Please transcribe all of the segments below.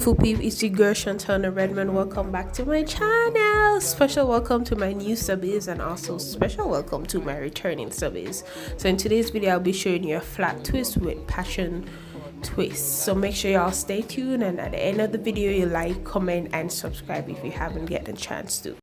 beautiful people, it's your girl Shantana Redman. Welcome back to my channel. Special welcome to my new subbies and also special welcome to my returning subbies. So in today's video I'll be showing you a flat twist with passion twist. So make sure y'all stay tuned, and at the end of the video you like, comment and subscribe if you haven't get a chance to.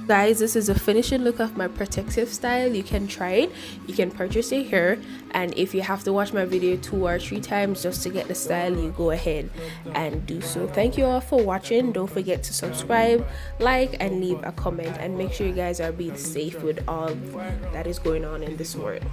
Guys, this is a finishing look of my protective style. You can try it, you can purchase it here, and if you have to watch my video 2 or 3 times just to get the style, you go ahead and do so. Thank you all for watching. Don't forget to subscribe, like, and leave a comment, and make sure you guys are being safe with all that is going on in this world.